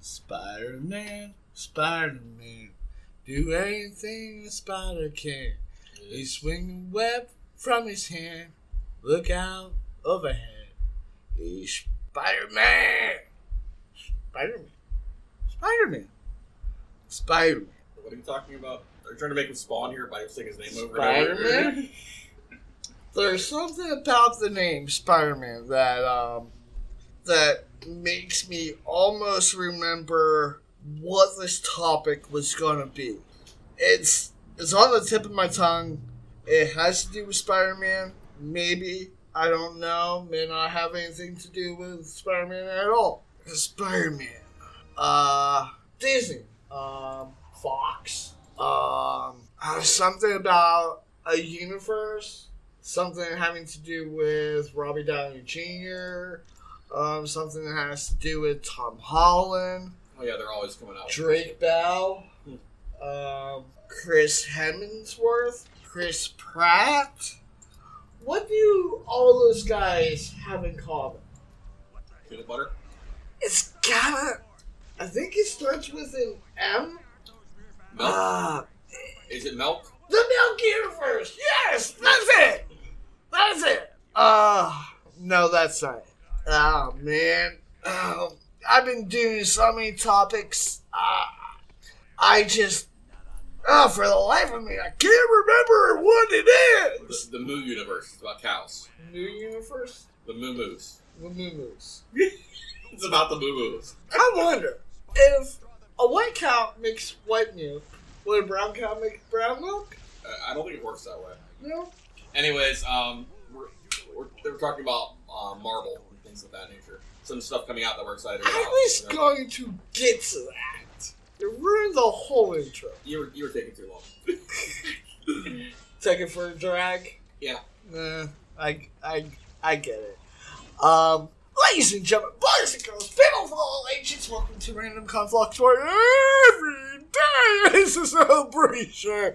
Spider-Man, Spider-Man, do anything a spider can. He swing web from his hand, look out overhead. He's Spider-Man, Spider-Man, Spider-Man, Spider-Man. What are you talking about? Are you trying to make him spawn here by saying his name over Spider-Man? and over? There's something about the name Spider-Man that makes me almost remember what this topic was gonna be. It's on the tip of my tongue. It has to do with Spider-Man. Maybe. I don't know. May not have anything to do with Spider-Man at all. Spider-Man. Disney. Fox. Something about a universe. Something having to do with Robbie Downey Jr., something that has to do with Tom Holland. Oh yeah, they're always coming out. Drake Bell. Chris Hemsworth. Chris Pratt. What do all those guys have in common? Peanut butter? It's gotta... I think it starts with an M. Milk? Is it milk? The Milk Universe! Yes! That's it! That's it! No, that's not it. Oh, man. I've been doing so many topics. I just... for the life of me, I can't remember what it This is! is the Moo Universe. It's about cows. New Universe? The Moo Moos. The Moo Moos. It's about the Moo Moos. I wonder, if a white cow makes white milk, would a brown cow make brown milk? I don't think it works that way. No? Anyways, they were talking about Marvel and things of that nature. Some stuff coming out that we're excited about. I was going to get to that. You ruined the whole intro. You were taking too long. Take it for a drag? Yeah. Nah, I get it. Ladies and gentlemen, boys and girls, people of all ages, welcome to Random Conflux, where every day is a celebration.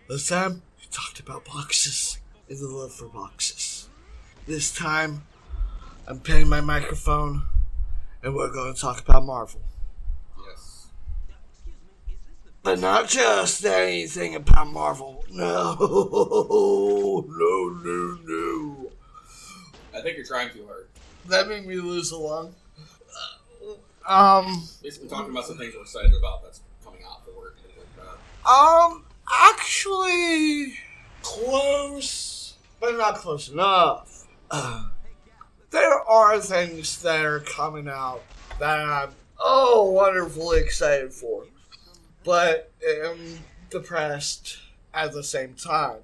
Last time, we talked about boxes and the love for boxes. This time, I'm paying my microphone, and we're going to talk about Marvel. Yes. But not just anything about Marvel. No. I think you're trying too hard. That made me lose a lung. Basically talking about some things we're excited about that's coming out for work and things like that. Actually, close, but not close enough. There are things that are coming out that I'm, wonderfully excited for, but am depressed at the same time.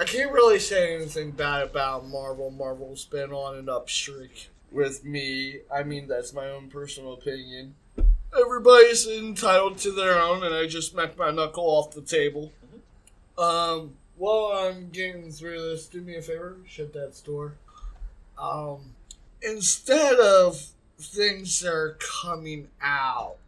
I can't really say anything bad about Marvel. Marvel's been on an up streak with me. I mean, that's my own personal opinion. Everybody's entitled to their own, and I just smacked my knuckle off the table. While I'm getting through this, do me a favor, shut that door. Instead of things that are coming out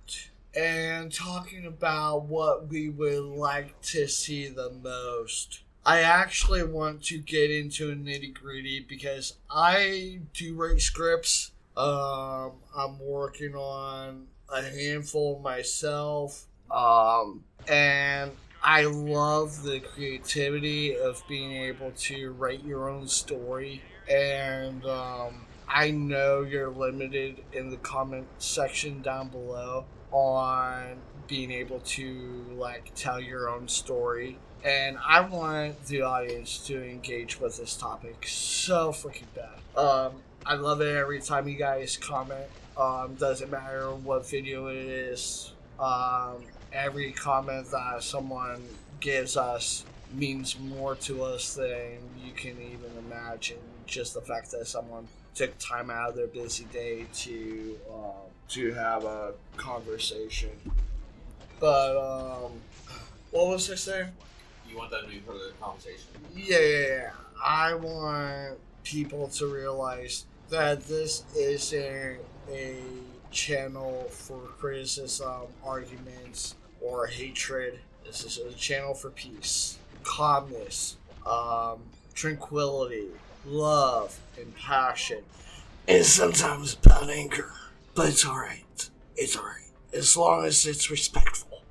and talking about what we would like to see the most, I actually want to get into a nitty-gritty because I do write scripts. I'm working on a handful myself. And I love the creativity of being able to write your own story. And I know you're limited in the comment section down below on being able to tell your own story. And I want the audience to engage with this topic so freaking bad. I love it every time you guys comment. Doesn't matter what video it is. Every comment that someone gives us means more to us than you can even imagine. Just the fact that someone took time out of their busy day to have a conversation. But what was I saying? You want that to be part of the conversation. Yeah. I want people to realize that this isn't a channel for criticism, arguments, or hatred. This is a channel for peace, calmness, tranquility, love, and passion. And sometimes about anger. But it's alright. It's alright. As long as it's respectful.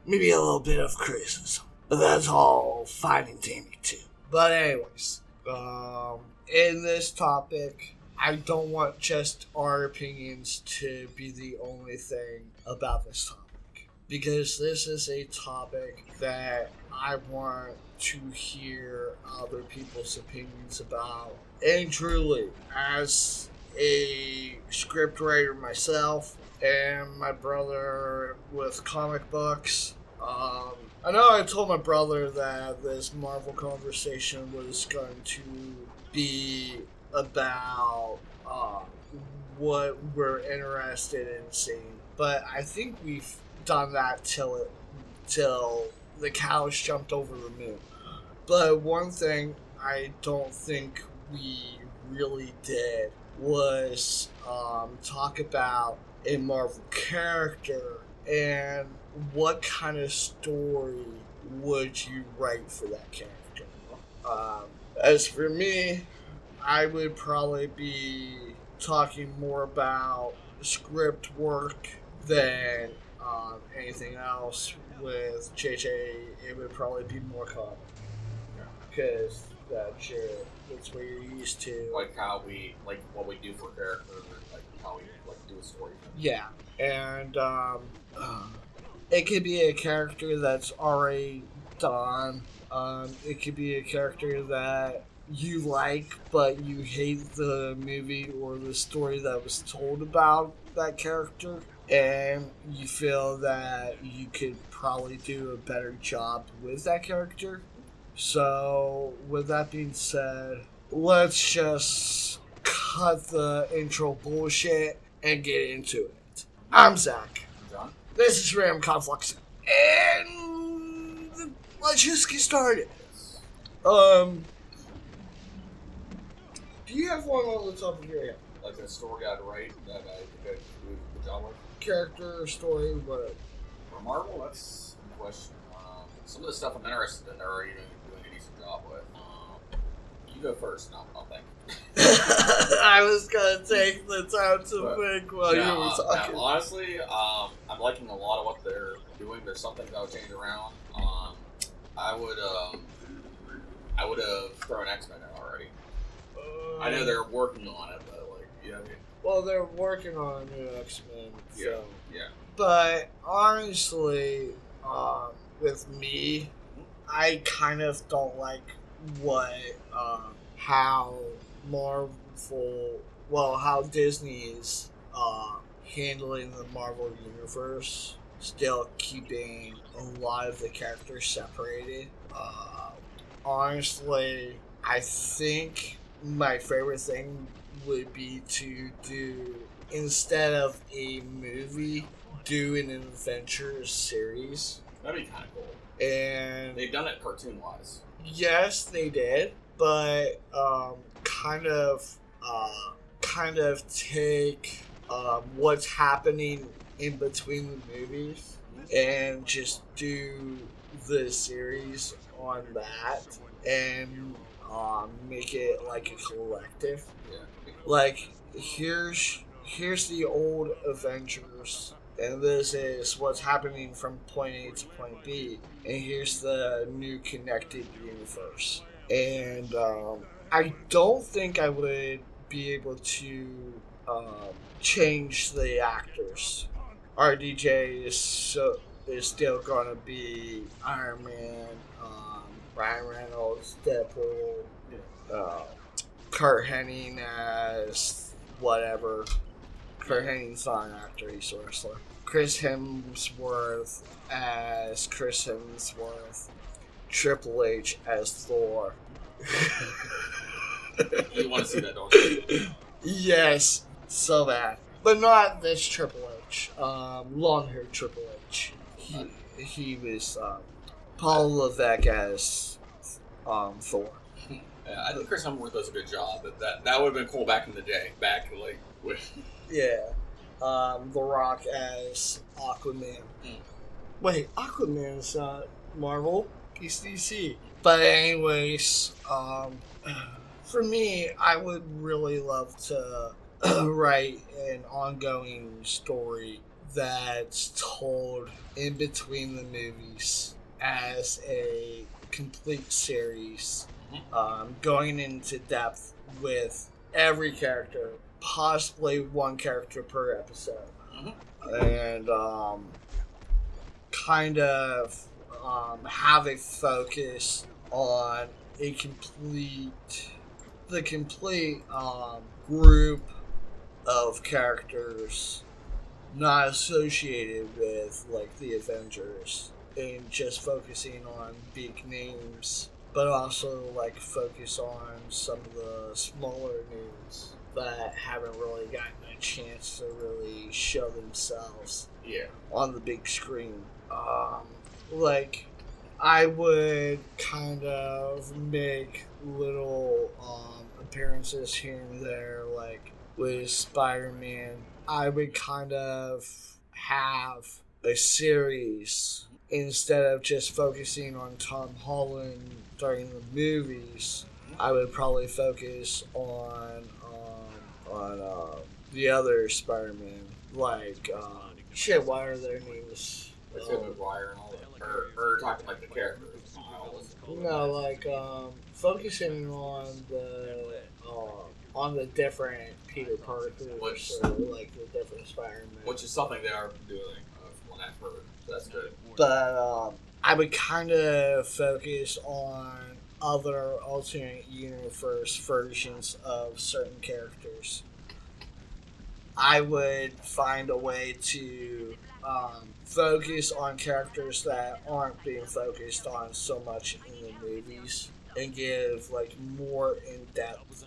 Maybe a little bit of criticism. But that's all fine and dandy too. But anyways, in this topic, I don't want just our opinions to be the only thing about this topic. Because this is a topic that I want to hear other people's opinions about. And truly, as a scriptwriter myself, and my brother with comic books, I know I told my brother that this Marvel conversation was going to be about what we're interested in seeing, but I think we've done that till the cows jumped over the moon. But one thing I don't think we really did was talk about a Marvel character and what kind of story would you write for that character. As for me, I would probably be talking more about script work than anything else. With JJ, it would probably be more comic. Because that's what you're used to. Like how we, like what we do for characters, or like how we like do a story. Yeah, and it could be a character that's already done. It could be a character that you like, but you hate the movie or the story that was told about that character, and you feel that you could probably do a better job with that character. So, with that being said, let's just cut the intro bullshit and get into it. I'm Zach. I'm John. This is Ram Conflux. And let's just get started. Do you have one on the top of your head? Like a story I'd write that I think I'd do a good job with? Character, story, whatever. For Marvel, that's a question. Some of the stuff I'm interested in, they're already doing a decent job with. You go first, and I'll think. I was gonna take the time to think while you were talking. Honestly, I'm liking a lot of what they're doing. There's some things I would change around. I would have thrown X-Men in already. I know they're working on it, but like, you know. Well, they're working on a new X-Men film. Yeah. But honestly, with me, I kind of don't like how how Disney is handling the Marvel universe, still keeping a lot of the characters separated. Honestly, I think my favorite thing would be to do, instead of a movie, do an adventure series. That'd be kind of cool. And they've done it cartoon-wise. Yes, they did, but kind of take what's happening in between the movies and just do the series on that and make it like a collective. Yeah. Like here's the old Avengers, and this is what's happening from point A to point B, and here's the new connected universe. And I don't think I would be able to change the actors. RDJ is still gonna be Iron Man, Ryan Reynolds, Deadpool, Kurt Hennig as whatever. Kurt Hennig's not an actor, he's a wrestler. Chris Hemsworth as Chris Hemsworth. Triple H as Thor. You want to see that, don't you? Yes, so bad. But not this Triple H. Long-haired Triple H. He was Paul Levesque as Thor. Yeah, I think Chris Hemsworth does a good job. That would have been cool back in the day. Back like with The Rock as Aquaman. Wait, Aquaman's not Marvel. He's DC. But anyways, for me, I would really love to write an ongoing story that's told in between the movies as a complete series, going into depth with every character, possibly one character per episode, and kind of have a focus on a complete group of characters not associated with like the Avengers, and just focusing on big names, but also like focus on some of the smaller names that haven't really gotten a chance to really show themselves on the big screen. Like I would kind of make little appearances here and there, like with Spider-Man. I would kind of have a series instead of just focusing on Tom Holland during the movies. I would probably focus on the other Spider-Man, like what are their names? Like Tobey Maguire and all that, or talking like the characters. No, like focusing on the different Peter Parkers, or like the different Spider-Man. Which is something they are doing, from what I've heard. So that's good. But I would kind of focus on other alternate universe versions of certain characters. I would find a way to focus on characters that aren't being focused on so much in the movies, and give like more in-depth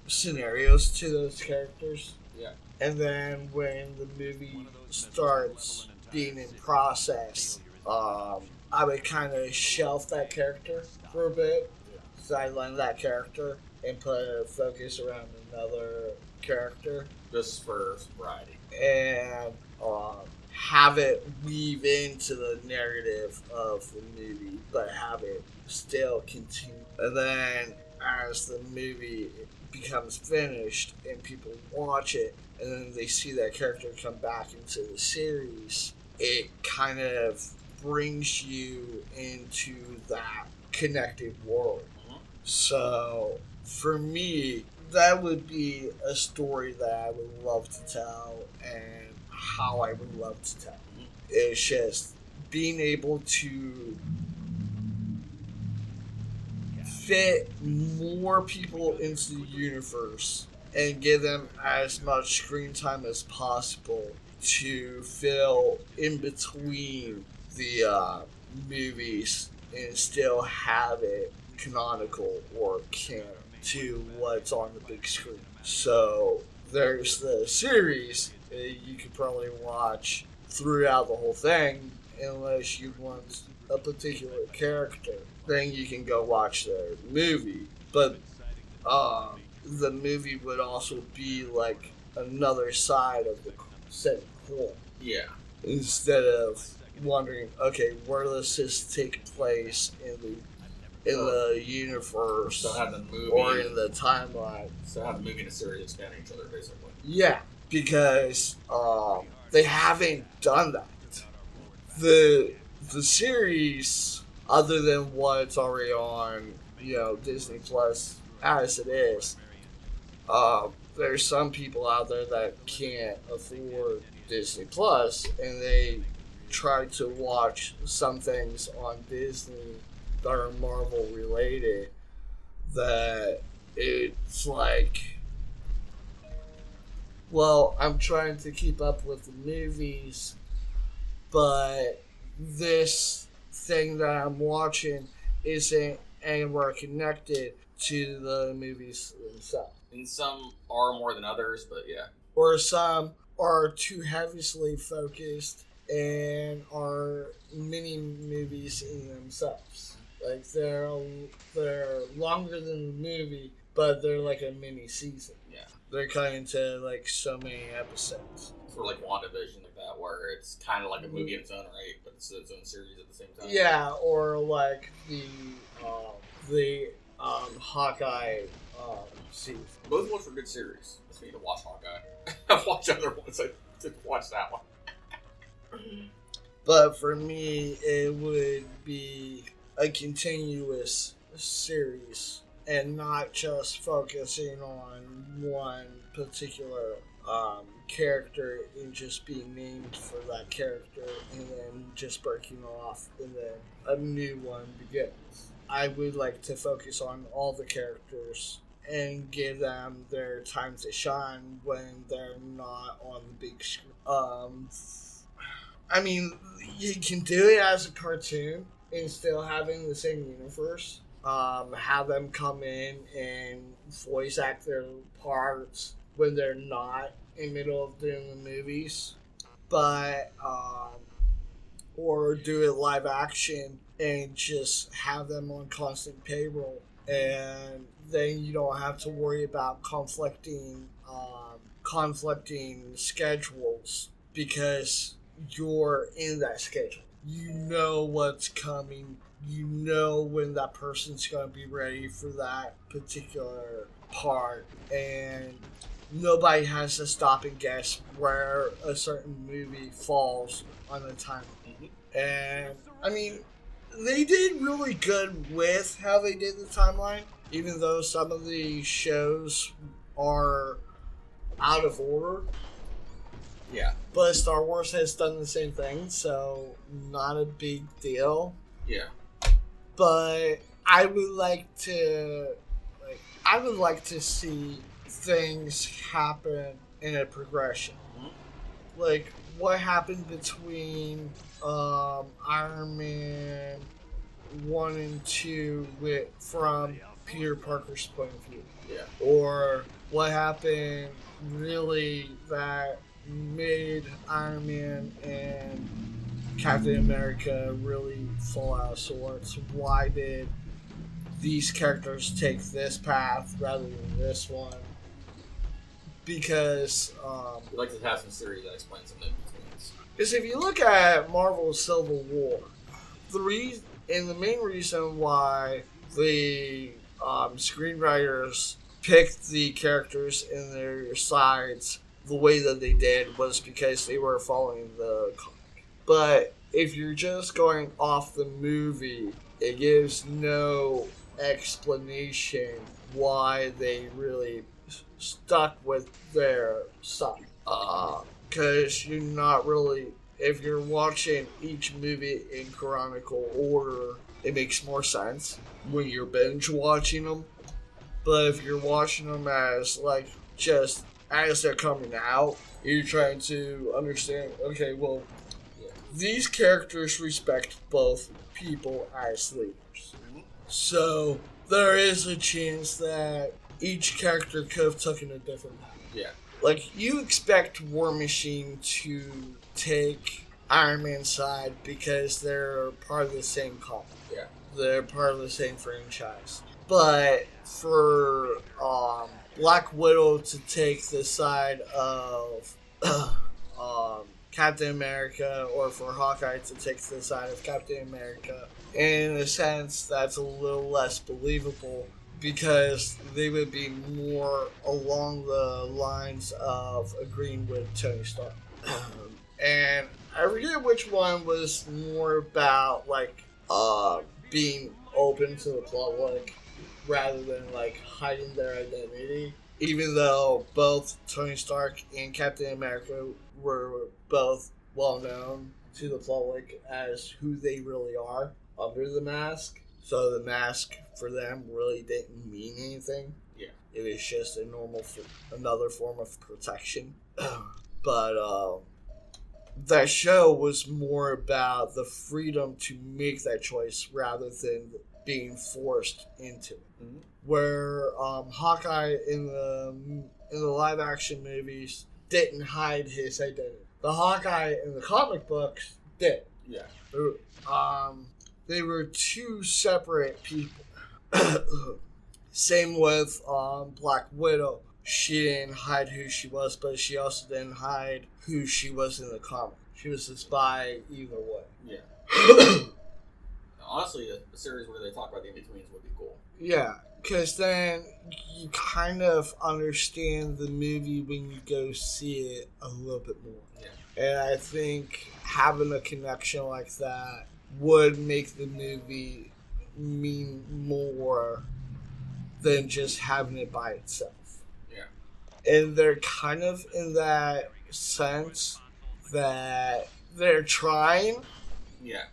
scenarios to those characters. Yeah. And then when the movie starts being in process, I would kind of shelf that character for a bit, sideline that character, and put a focus around another character. Just for variety. And have it weave into the narrative of the movie, but have it still continue. And then as the movie becomes finished and people watch it, and then they see that character come back into the series, it kind of brings you into that connected world. So for me, that would be a story that I would love to tell, and how I would love to tell. It's just being able to fit more people into the universe and give them as much screen time as possible to fill in between the movies and still have it canonical or canon to what's on the big screen. So there's the series you could probably watch throughout the whole thing, unless you want a particular character. Then you can go watch their movie. But the movie would also be like another side of the same coin. Yeah. Instead of wondering, okay, where does this take place in the universe, so have the movie, or in the timeline? So have the movie and the series expanding each other, basically. Yeah, because they haven't done that. The series, other than what's already on, Disney Plus as it is, there's some people out there that can't afford Disney Plus, and they try to watch some things on Disney that are Marvel related, that it's like, well, I'm trying to keep up with the movies, but this thing that I'm watching isn't anywhere connected to the movies themselves. And some are more than others, but yeah. Or some are too heavily focused and are mini movies in themselves. Like they're longer than the movie, but they're like a mini season. Yeah. They're cut into like so many episodes. For like WandaVision, like that, where it's kind of like a movie in its own right, but it's its own series at the same time. Yeah, or like the Hawkeye season. Both of which were good series. I just need to watch Hawkeye. I've watched other ones. I didn't watch that one. But for me, it would be a continuous series and not just focusing on one particular character and just being named for that character and then just breaking off and then a new one begins. I would like to focus on all the characters and give them their time to shine when they're not on the big screen. I mean, you can do it as a cartoon and still having the same universe. Have them come in and voice act their parts when they're not in the middle of doing the movies. But, or do it live action and just have them on constant payroll. And then you don't have to worry about conflicting schedules because you're in that schedule. You know what's coming. You know when that person's going to be ready for that particular part. And nobody has to stop and guess where a certain movie falls on the timeline. Mm-hmm. And, I mean, they did really good with how they did the timeline, even though some of the shows are out of order. Yeah. But Star Wars has done the same thing, so not a big deal. Yeah. But I would like to see things happen in a progression. Mm-hmm. Like what happened between Iron Man 1 and 2 from Peter Parker's point of view. Yeah. Or what happened really that made Iron Man and Captain America really fall out of sorts. Why did these characters take this path rather than this one? Because you'd like to have some series that explain some in-betweens. Because if you look at Marvel's Civil War, the main reason why the screenwriters picked the characters in their sides the way that they did was because they were following the comic. But if you're just going off the movie, it gives no explanation why they really stuck with their side. Because you're not really, if you're watching each movie in canonical order, it makes more sense when you're binge watching them. But if you're watching them as like just as they're coming out, you're trying to understand, okay, well, these characters respect both people as leaders. So there is a chance that each character could have taken a different path. Yeah. Like, you expect War Machine to take Iron Man's side because they're part of the same comic. Yeah. They're part of the same franchise. But for Black Widow to take the side of Captain America, or for Hawkeye to take the side of Captain America, in a sense, that's a little less believable because they would be more along the lines of agreeing with Tony Stark. And I forget which one was more about, like, being open to the public rather than, like, hiding their identity. Even though both Tony Stark and Captain America were both well known to the public as who they really are under the mask. So the mask for them really didn't mean anything. Yeah. It was just another form of protection. But that show was more about the freedom to make that choice rather than being forced into it. Mm-hmm. Where Hawkeye in the live action movies didn't hide his identity. The Hawkeye in the comic books did. Yeah. They were two separate people. Same with Black Widow. She didn't hide who she was, but she also didn't hide who she was in the comic. She was a spy either way. Yeah. Honestly, a series where they talk about the in-betweens would be cool. Yeah, because then you kind of understand the movie when you go see it a little bit more. Yeah. And I think having a connection like that would make the movie mean more than just having it by itself. Yeah. And they're kind of in that sense that they're trying. Yeah.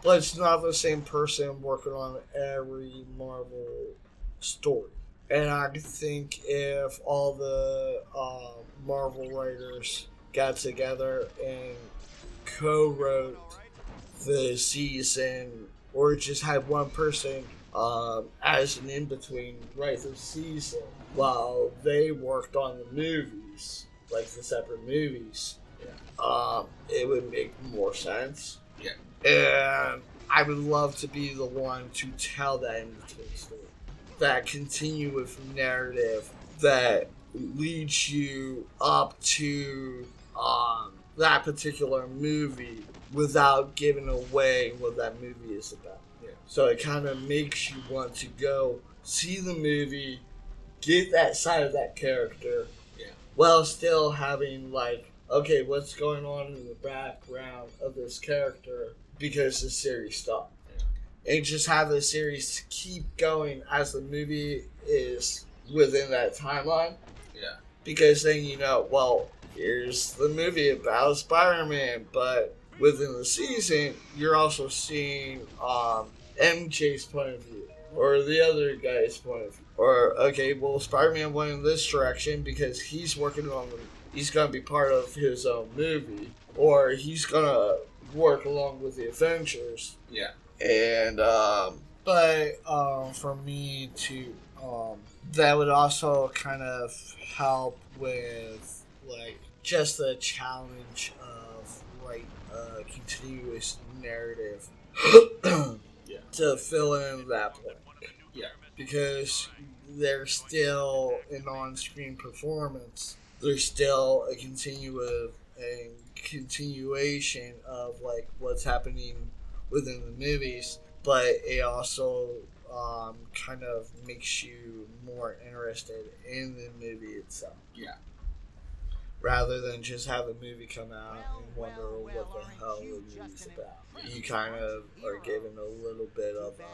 But it's not the same person working on every Marvel story. And I think if all the Marvel writers got together and co-wrote the season, or just had one person as an in-between write the season while they worked on the movies, like the separate movies, it would make more sense. Yeah. And I would love to be the one to tell that in-between story. That continuous narrative that leads you up to that particular movie without giving away what that movie is about. Yeah. So it kind of makes you want to go see the movie, get that side of that character, while still having like, okay, what's going on in the background of this character because the series stopped. Yeah. And just have the series keep going as the movie is within that timeline. Yeah. Because then you know, well, here's the movie about Spider-Man, but within the season, you're also seeing MJ's point of view, or the other guy's point of view. Or, okay, well, Spider-Man went in this direction because he's working on he's going to be part of his own movie, or he's going to work along with the Avengers. Yeah. And, but for me to, that would also kind of help with, like, just the challenge of, like, a continuous narrative to fill in that blank. Yeah. Because there's still an on-screen performance. There's still a continuation of like what's happening within the movies, but it also kind of makes you more interested in the movie itself. Yeah. Rather than just have a movie come out and wonder what the hell the movie's about. You kind of are given a little bit of a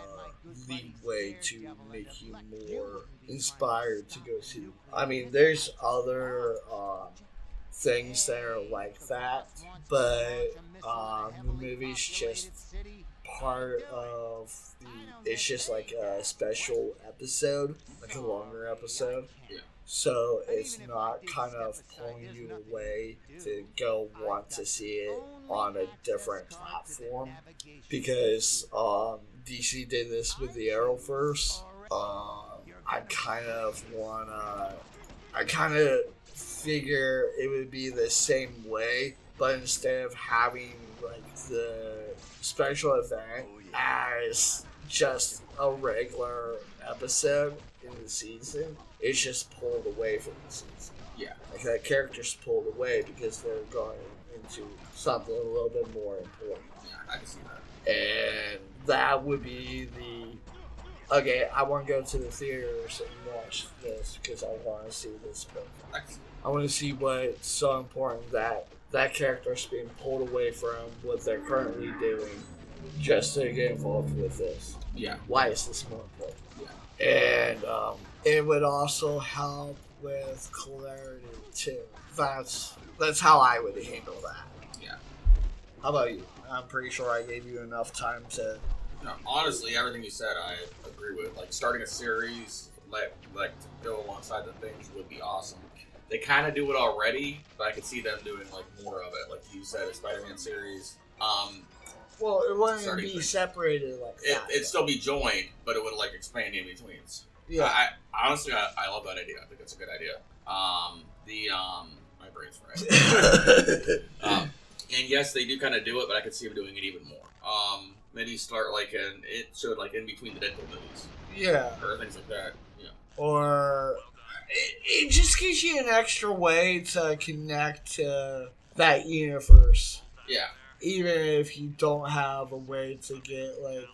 leeway to make you more inspired to go see. I mean, there's other things that are like that, but the movie's just part of it's just like a special episode, like a longer episode. Yeah. So it's not kind of pulling you away to go want to see it on a different platform, because DC did this with the Arrowverse. I kind of figure it would be the same way, but instead of having like the special event as just a regular episode in the season, it's just pulled away from the season. Yeah. Like that character's pulled away because they're going into something a little bit more important. Yeah, I can see that. And that would be okay, I want to go to the theaters and watch this because I want to see this film. I want to see what's so important that character's being pulled away from what they're currently doing just to get involved with this. Yeah. Why is this more important? Yeah. And it would also help with clarity too. That's how I would handle that. Yeah. How about you? I'm pretty sure I gave you enough time to. No, honestly, everything you said, I agree with. Like starting a series, like to go alongside the things would be awesome. They kind of do it already, but I could see them doing like more of it. Like you said, a Spider-Man series. Well, it wouldn't be separated like that. It'd still be joined, but it would like expand in betweens. Yeah. I honestly love that idea. I think it's a good idea. My brain's fried. And yes, they do kind of do it, but I could see them doing it even more. Maybe start like it showed like in between the Deadpool movies. Yeah. Or things like that. Yeah. Or it just gives you an extra way to connect to that universe. Yeah. even if you don't have a way to get like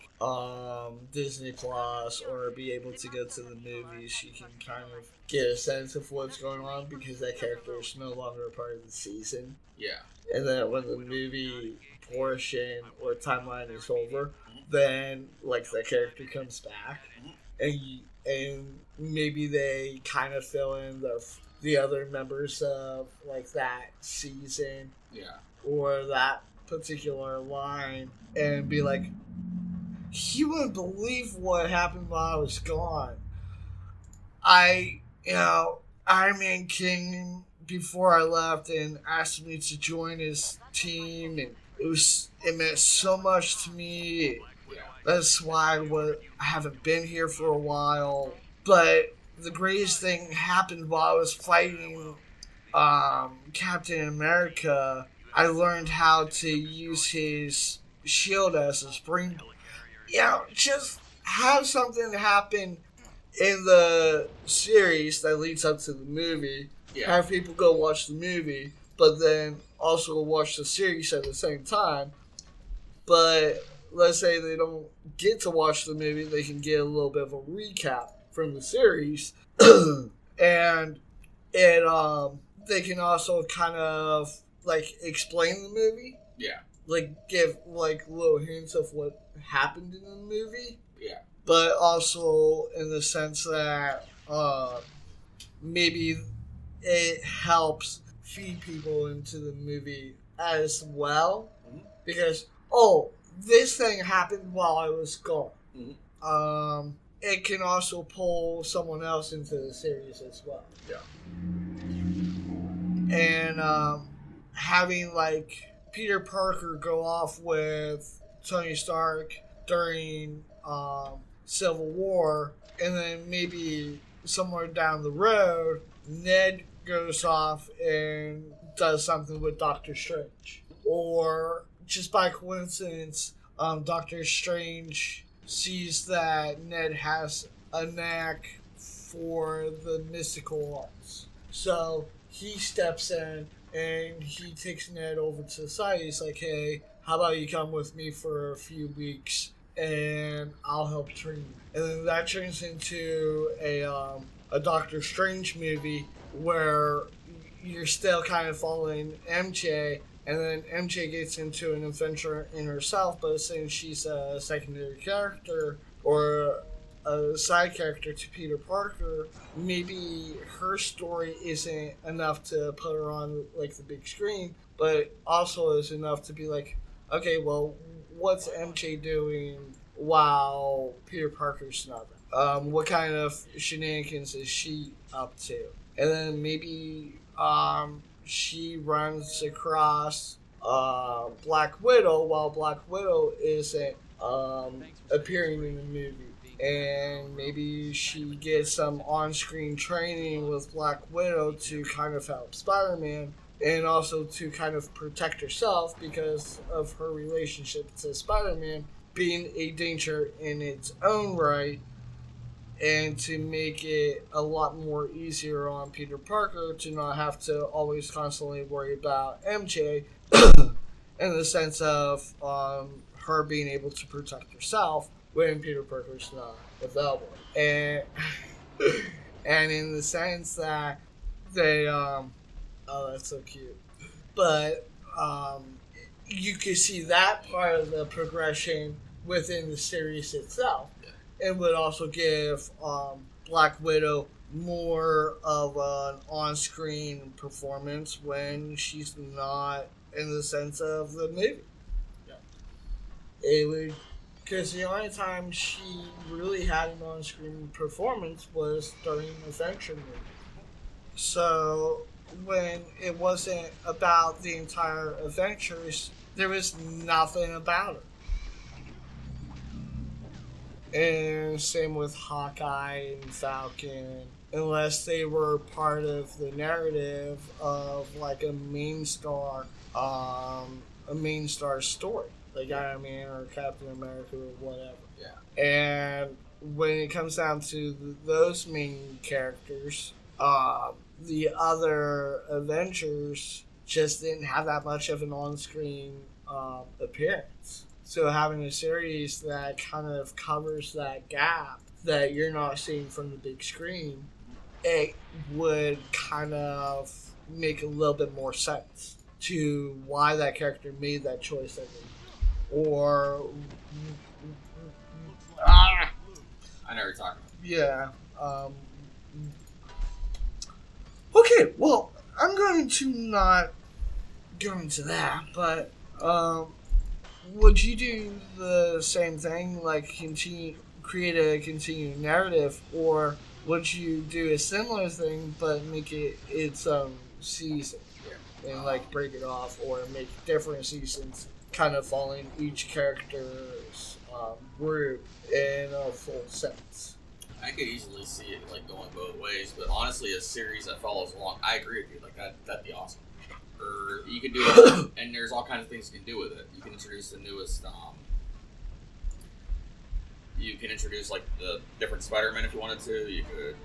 Disney Plus or be able to go to the movies, you can kind of get a sense of what's going on because that character is no longer a part of the season. Yeah. And then when the movie portion or timeline is over, then like the character comes back, and maybe they kind of fill in the other members of like that season, or that particular line, and be like, you wouldn't believe what happened while I was gone. Iron Man came before I left and asked me to join his team, and it meant so much to me. That's why I haven't been here for a while. But the greatest thing happened while I was fighting Captain America. I learned how to use his shield as a springboard. Just have something happen in the series that leads up to the movie. Have people go watch the movie, but then also watch the series at the same time. But let's say they don't get to watch the movie, they can get a little bit of a recap from the series, and they can also kind of like explain the movie. Like give like little hints of what happened in the movie. But also in the sense that maybe it helps feed people into the movie as well. Because, this thing happened while I was gone. It can also pull someone else into the series as well. And having like Peter Parker go off with Tony Stark during Civil War, and then maybe somewhere down the road, Ned goes off and does something with Doctor Strange. Or just by coincidence, Doctor Strange sees that Ned has a knack for the mystical arts. So he steps in and he takes Ned over to the side. He's like, hey, how about you come with me for a few weeks and I'll help train you. And then that turns into a Doctor Strange movie where you're still kind of following MJ, and then MJ gets into an adventure in herself, but since she's a secondary character or a side character to Peter Parker, maybe her story isn't enough to put her on like the big screen, but also is enough to be like, okay, well, what's MJ doing while Peter Parker's not there? What kind of shenanigans is she up to? And then maybe she runs across Black Widow while Black Widow isn't appearing in the movie. And maybe she gets some on-screen training with Black Widow to kind of help Spider-Man, and also to kind of protect herself because of her relationship to Spider-Man being a danger in its own right, and to make it a lot more easier on Peter Parker to not have to always constantly worry about MJ in the sense of her being able to protect herself when Peter Parker's not available. And in the sense that they oh, that's so cute. But you can see that part of the progression within the series itself. It would also give Black Widow more of an on-screen performance when she's not in the sense of the movie. It would, because the only time she really had an on-screen performance was during the Adventure movie. So when it wasn't about the entire Adventures, there was nothing about her. And same with Hawkeye and Falcon, unless they were part of the narrative of like a main star story, like Iron Man or Captain America or whatever. And when it comes down to those main characters, the other Avengers just didn't have that much of an on-screen appearance. So having a series that kind of covers that gap that you're not seeing from the big screen, it would kind of make a little bit more sense to why that character made that choice. Or I know what you're talking about. Yeah. Okay, well, I'm going to not go into that, but would you do the same thing, like create a continuing narrative, or would you do a similar thing but make it its own season and like break it off, or make different seasons, kind of following each character's group in a full sense? I could easily see it like going both ways, but honestly, a series that follows along, I agree with you. Like that'd be awesome. Or you could do it, and there's all kinds of things you can do with it. You can introduce the newest. You can introduce like the different Spider-Man if you wanted to. You could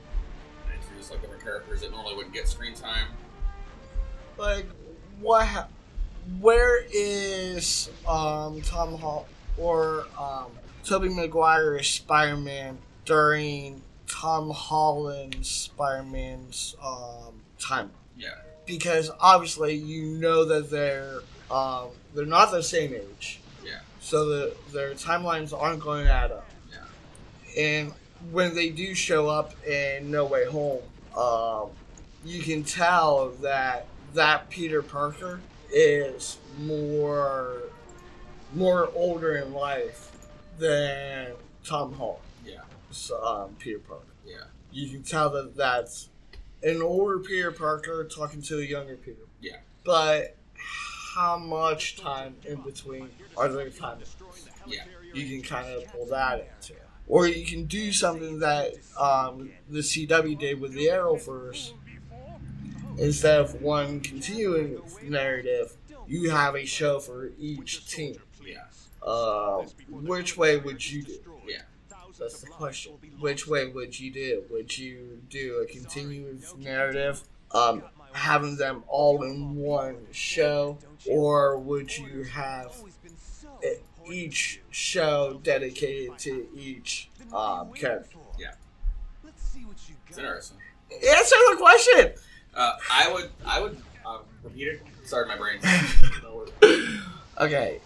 introduce like different characters that normally wouldn't get screen time. Like what? Where is Tom Hall or Tobey Maguire's Spider-Man during Tom Holland's Spider-Man's time? Yeah. Because obviously you know that they're not the same age. Yeah. So their timelines aren't going to add up. Yeah. And when they do show up in No Way Home, you can tell that Peter Parker is more older in life than Tom Holland. Yeah. So, Peter Parker. Yeah. You can tell that that's an older Peter Parker talking to a younger Peter. Yeah. But how much time in between are there time? Yeah. You can kind of pull that into it. Or you can do something that the CW did with the Arrowverse. Instead of one continuing narrative, you have a show for each team. Yeah. Which way would you do? Yeah. That's the question. Which way would you do? Would you do a continuous narrative, having them all in one show, or would you have each show dedicated to each character? Yeah. It's interesting. Answer the question. I would repeat it. Sorry, my brain. Okay.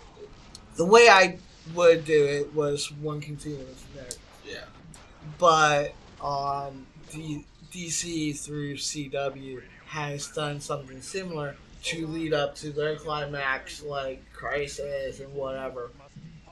The way I would do it was one continuous narrative. Yeah. But DC through CW has done something similar to lead up to their climax, like Crisis and whatever,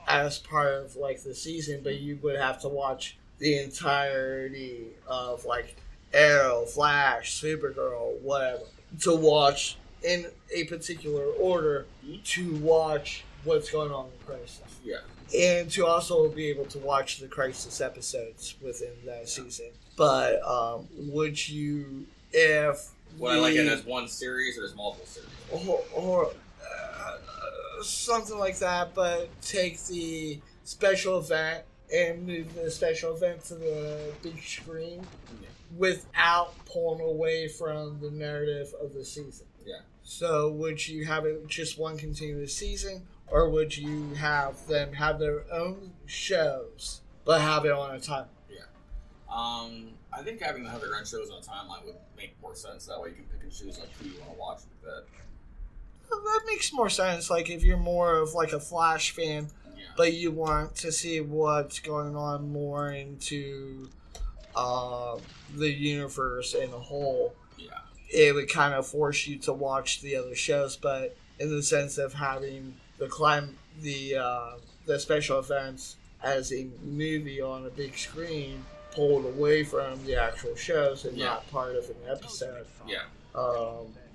as part of like the season. But you would have to watch the entirety of like Arrow, Flash, Supergirl, whatever, to watch in a particular order to watch what's going on in Crisis. Yeah. And to also be able to watch the Crisis episodes within that season. But would you, if... Would I like it as one series or as multiple series? Or something like that, but take the special event and move the special event to the big screen without pulling away from the narrative of the season. Yeah. So would you have it just one continuous season, or would you have them have their own shows but have it on a timeline? Yeah. I think having them have their own shows on a timeline would make more sense. That way you can pick and choose like who you want to watch with that. Well, that makes more sense. Like if you're more of like a Flash fan, but you want to see what's going on more into the universe in a whole. Yeah. It would kind of force you to watch the other shows, but in the sense of having the special events as a movie on a big screen pulled away from the actual shows and not part of an episode. Yeah.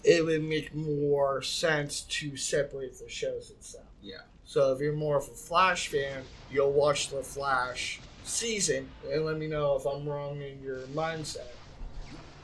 It would make more sense to separate the shows itself. Yeah. So if you're more of a Flash fan, you'll watch the Flash season and let me know if I'm wrong in your mindset.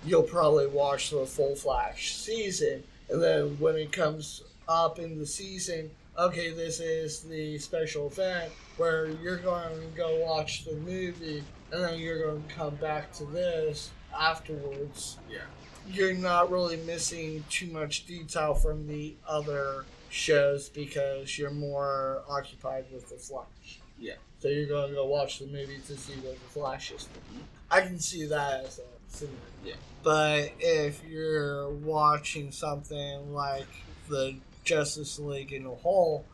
You'll probably watch the full Flash season, and then when it comes up in the season, okay, this is the special event where you're going to go watch the movie, and then you're going to come back to this afterwards. Yeah. You're not really missing too much detail from the other shows because you're more occupied with the Flash. Yeah. So you're going to go watch the movie to see what the Flash is doing. I can see that as a scenario. Yeah. But if you're watching something like the Justice League in a whole,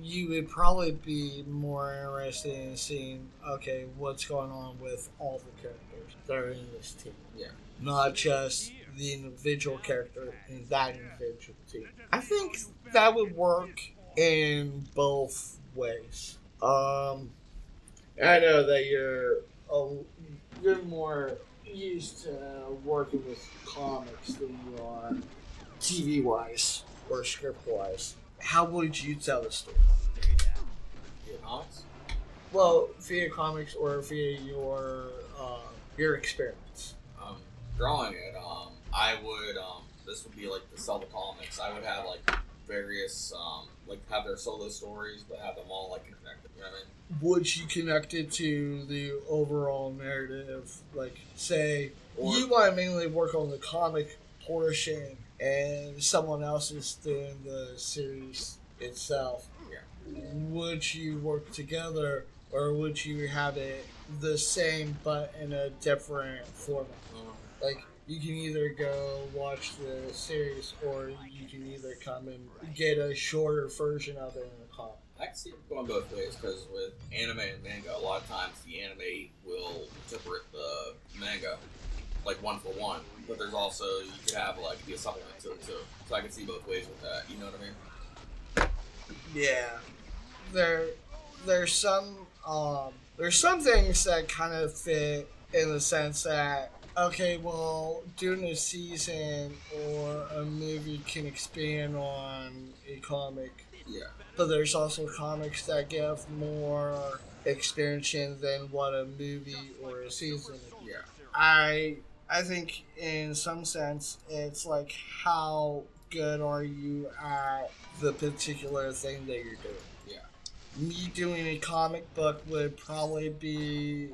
you would probably be more interested in seeing, okay, what's going on with all the characters that are in this team. Yeah. Not just the individual character in that individual team. I think that would work in both ways. I know that you're more used to working with comics than you are TV wise or script wise. How would you tell the story? Via comics? Well, via comics or via your experiments. Drawing it, I would, this would be like to sell the comics. I would have like various, like have their solo stories, but have them all like connected. You know what I mean? Would you connect it to the overall narrative? Like, say, Or- you want to mainly work on the comic portion and someone else is doing the series itself. Yeah. Would you work together or would you have it the same but in a different format? Like, you can either go watch the series or you can either come and get a shorter version of it in a comic. I can see it going both ways because with anime and manga, a lot of times the anime will interpret the manga like one for one, but there's also you could have like be a supplement to it too. So I can see both ways with that. You know what I mean? Yeah, there's some things that kind of fit in the sense that, okay, well, doing a season or a movie can expand on a comic, Yeah. but there's also comics that give more expansion than what a movie or a season. Yeah. I think in some sense it's like, how good are you at the particular thing that you're doing? Yeah. Me doing a comic book would probably be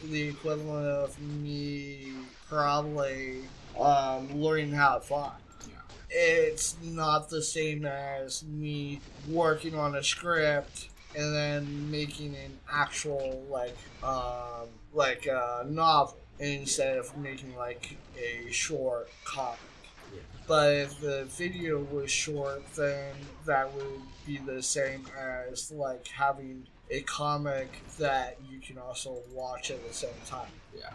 the equivalent of me probably learning how to fly. Yeah. It's not the same as me working on a script and then making an actual like a novel instead of making like a short comic. Yeah. But if the video was short, then that would be the same as like having a comic that you can also watch at the same time. Yeah.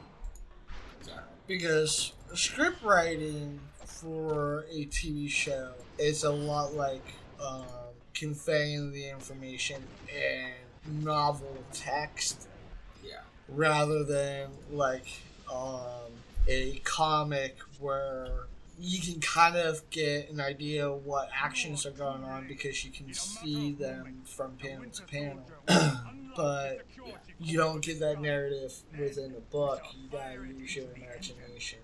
Exactly. Because script writing for a TV show is a lot like conveying the information in novel text Yeah. rather than like a comic where you can kind of get an idea of what actions are going on because you can see them from panel to panel. But you don't get that narrative within the book. You gotta use your imagination.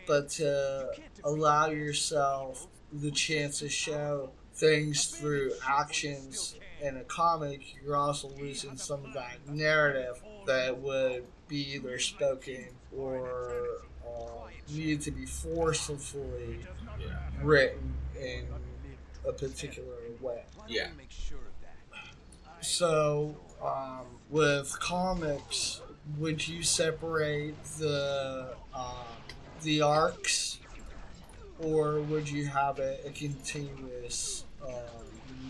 But to allow yourself the chance to show things through actions in a comic, you're also losing some of that narrative that would be either spoken or needed to be forcefully Yeah. written in a particular way. Yeah. So, with comics, would you separate the arcs, or would you have a continuous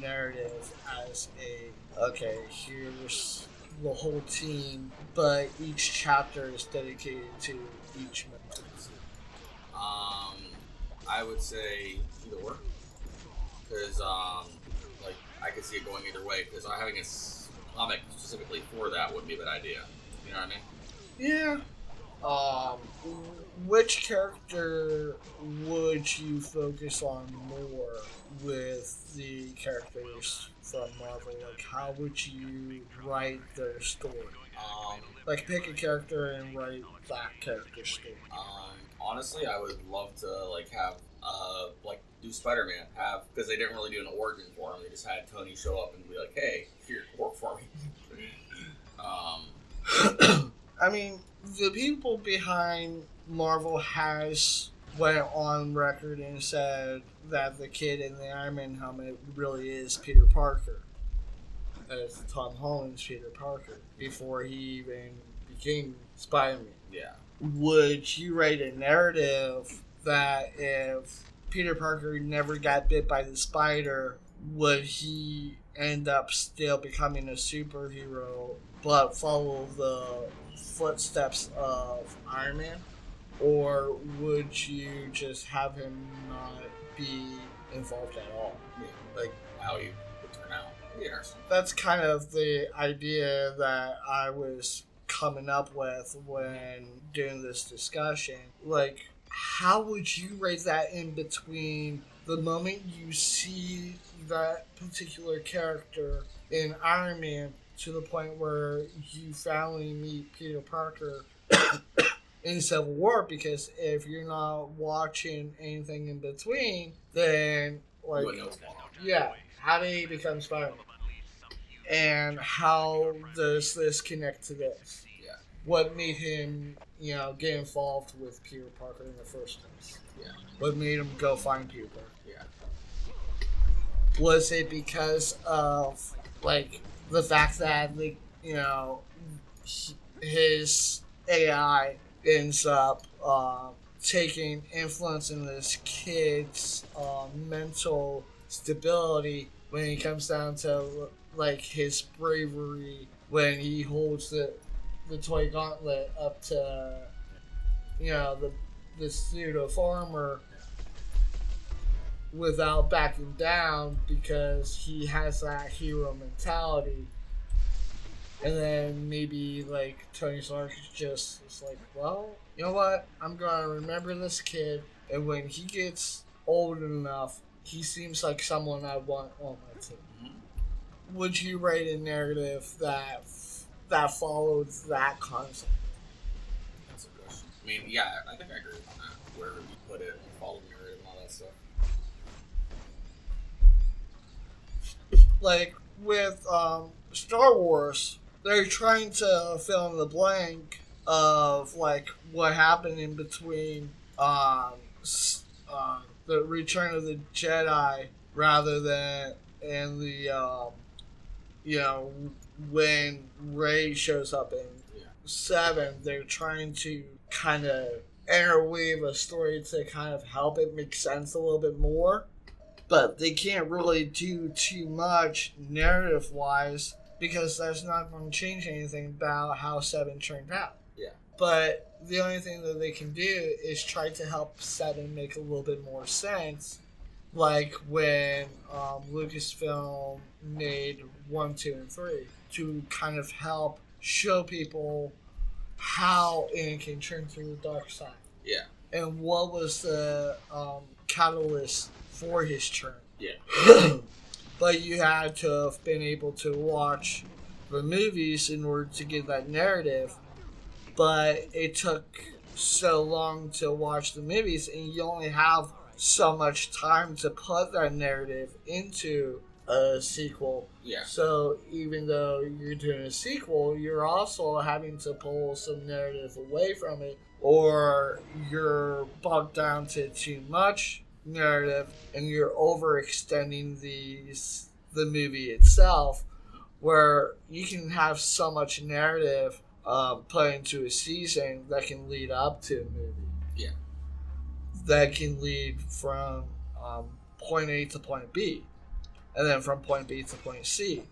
narrative as here's the whole team, but each chapter is dedicated to each member? I would say either or, because like I could see it going either way. Because having a comic specifically for that would be a bad idea. You know what I mean? Yeah. Which character would you focus on more with the characters from Marvel? Like, how would you write their story? Like, pick a character and write that character's story. Honestly, I would love to like have do Spider-Man because they didn't really do an origin for him. They just had Tony show up and be like, "Hey, here, work for me." I mean, the people behind Marvel has went on record and said that the kid in the Iron Man helmet really is Peter Parker. As Tom Holland's Peter Parker before he even became Spider-Man. Yeah. Would you write a narrative that if Peter Parker never got bit by the spider, would he end up still becoming a superhero but follow the footsteps of Iron Man? Or would you just have him not be involved at all? Yeah. Like how he would turn out. Interesting. That's kind of the idea that I was coming up with when doing this discussion. Like, how would you rate that in between the moment you see that particular character in Iron Man to the point where you finally meet Peter Parker in Civil War? Because if you're not watching anything in between, then like, You wouldn't know what's going on. yeah, how did he become Spider-Man? And how does this connect to this? Yeah. What made him, get involved with Peter Parker in the first place? Yeah. What made him go find Peter Parker? Yeah. Was it because of, like, the fact that, his AI ends up taking influence in this kid's mental stability when it comes down to, like, his bravery when he holds the toy gauntlet up to, the suit of armor without backing down because he has that hero mentality. And then maybe, like, Tony Stark is like, well, you know what? I'm going to remember this kid, and when he gets old enough, he seems like someone I want on my team. Mm-hmm. Would you write a narrative that followed that concept? That's a question. I mean, yeah, I think I agree on that. Where you put it, follow the narrative and all that stuff. Like, with Star Wars, they're trying to fill in the blank of, like, what happened in between the Return of the Jedi rather than in the, when Rey shows up in 7, they're trying to kind of interweave a story to kind of help it make sense a little bit more. But they can't really do too much narrative-wise because that's not going to change anything about how 7 turned out. Yeah. But the only thing that they can do is try to help 7 make a little bit more sense. Like when Lucasfilm made 1, 2, and 3 to kind of help show people how Anakin turned to the dark side. Yeah. And what was the catalyst for his turn. Yeah. But you had to have been able to watch the movies in order to get that narrative. But it took so long to watch the movies, and you only have so much time to put that narrative into a sequel. Yeah. So even though you're doing a sequel, you're also having to pull some narrative away from it, or you're bogged down to too much narrative and you're overextending the movie itself, where you can have so much narrative put into a season that can lead up to a movie. Yeah. That can lead from point A to point B, and then from point B to point C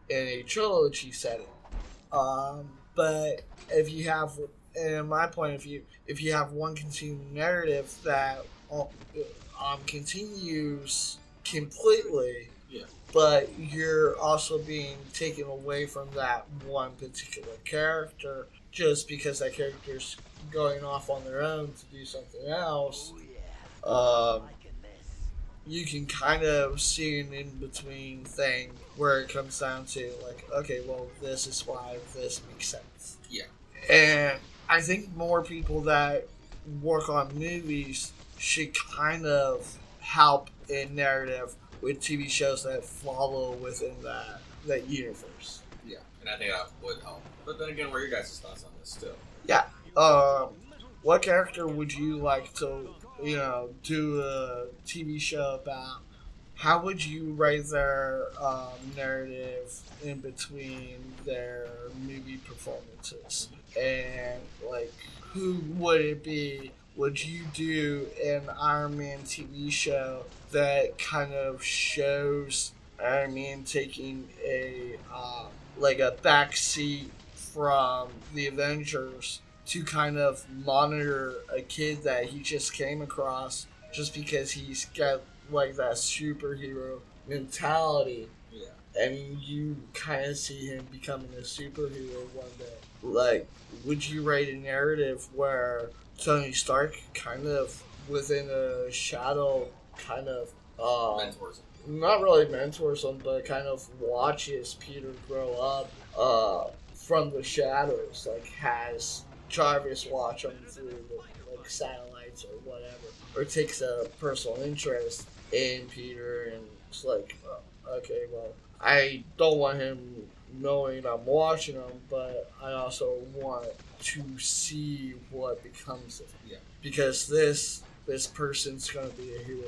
in a trilogy setting. But if you have, in my point of view, if you have one continuing narrative that continues completely, yeah, but you're also being taken away from that one particular character just because that character's going off on their own to do something else. You can kind of see an in-between thing where it comes down to, like, okay, well, this is why this makes sense. Yeah. And I think more people that work on movies should kind of help in narrative with TV shows that follow within that universe. Yeah, and I think that would help. But then again, what are your guys' thoughts on this still? Yeah. What character would you like to do a TV show about how would you write their narrative in between their movie performances, and like who would it be? Would you do an Iron Man TV show that kind of shows Iron Man taking a like a backseat from the Avengers to kind of monitor a kid that he just came across just because he's got like that superhero mentality? Yeah. And you kind of see him becoming a superhero one day. Like, would you write a narrative where Tony Stark kind of within a shadow kind of Mentors him. not really mentors him, but kind of watches Peter grow up from the shadows, like has Jarvis watch him through the like satellites or whatever, or takes a personal interest in Peter, and it's like, okay, well, I don't want him knowing I'm watching him, but I also want to see what becomes of him. Yeah. Because this person's gonna be a hero.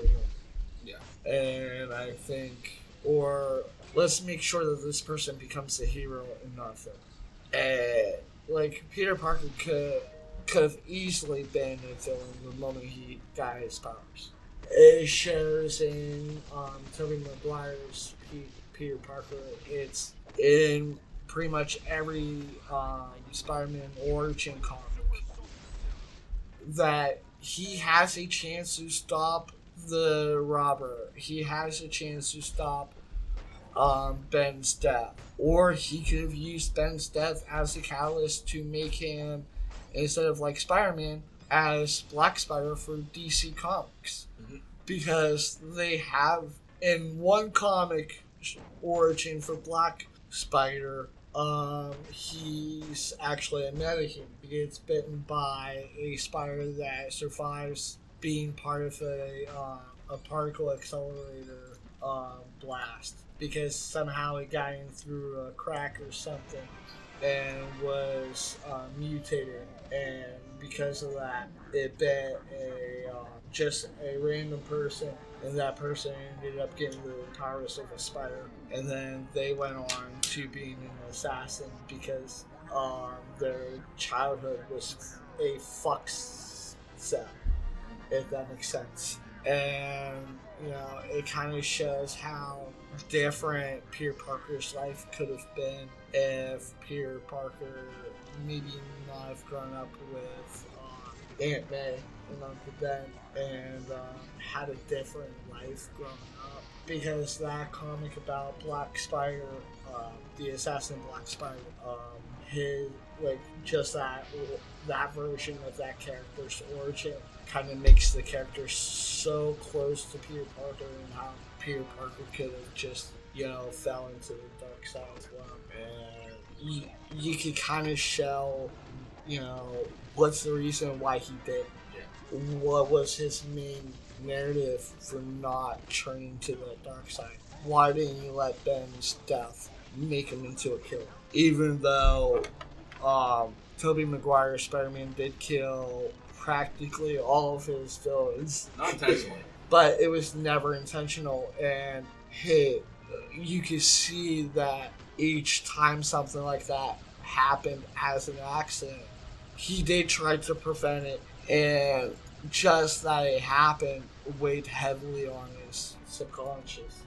Yeah. And I think, or let's make sure that this person becomes a hero and not them. And like Peter Parker could have easily been a villain the moment he got his powers. It shows in Tobey Maguire's Peter Parker. It's in pretty much every Spider-Man origin comic that he has a chance to stop the robber. He has a chance to stop Ben's death. Or he could have used Ben's death as a catalyst to make him, instead of like Spider-Man, as Black Spider for DC Comics. Mm-hmm. Because they have, in one comic origin for Black Spider, he's actually a metahuman. He gets bitten by a spider that survives being part of a particle accelerator blast, because somehow it got in through a crack or something and was mutated, and because of that it bit just a random person, and that person ended up getting the powers of a spider, and then they went on to being an assassin because their childhood was a fuck set, if that makes sense. And it kind of shows how different Peter Parker's life could have been if Peter Parker maybe not have grown up with Aunt May and Uncle Ben, and had a different life growing up. Because that comic about Black Spider, the assassin Black Spider, his just that version of that character's origin kind of makes the character so close to Peter Parker, and how Peter Parker could have just fell into the dark side as well. And you could kind of show what's the reason why he did. Yeah. What was his main narrative for not turning to the dark side? Why didn't you let Ben's death make him into a killer? Even though Tobey Maguire's Spider-Man did kill practically all of his villains. Not intentionally. But it was never intentional, and you could see that each time something like that happened as an accident, he did try to prevent it, and just that it happened weighed heavily on his subconscious.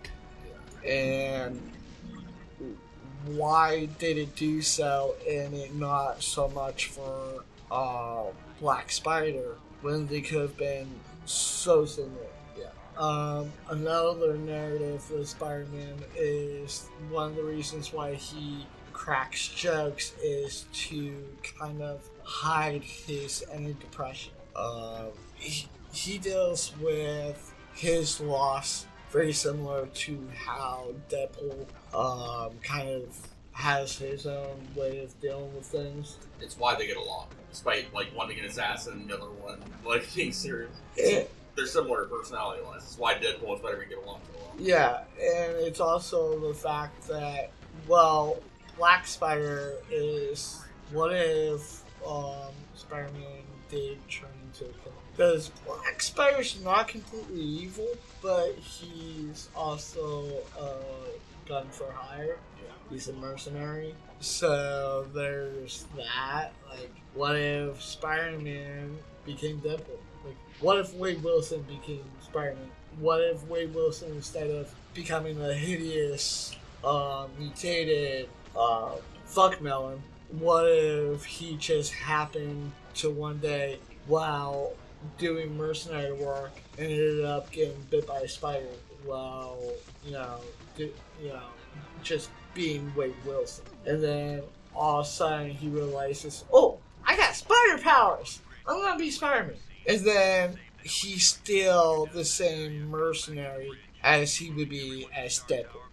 Yeah. And why did it do so, and it not so much for Black Spider, when they could have been so similar? Yeah. Another narrative with Spider-Man is one of the reasons why he cracks jokes is to kind of hide his inner depression. He deals with his loss very similar to how Deadpool kind of has his own way of dealing with things. It's why they get along, despite one being an assassin, the other one being serious. They're similar personality-wise. That's why Deadpool and Spider-Man get along so well. Yeah, and it's also the fact that, well, Black Spider is, what if Spider-Man did turn into account. Because Black Spider's not completely evil, but he's also a gun for hire. Yeah. He's a mercenary. So there's that. Like, what if Spider-Man became Deadpool? Like, what if Wade Wilson became Spider-Man? What if Wade Wilson, instead of becoming a hideous, mutated, fuckmelon, what if he just happened to one day, while doing mercenary work, and ended up getting bit by a spider while, just being Wade Wilson. And then all of a sudden he realizes, oh, I got spider powers! I'm gonna be Spider-Man. And then he's still the same mercenary as he would be as Deadpool.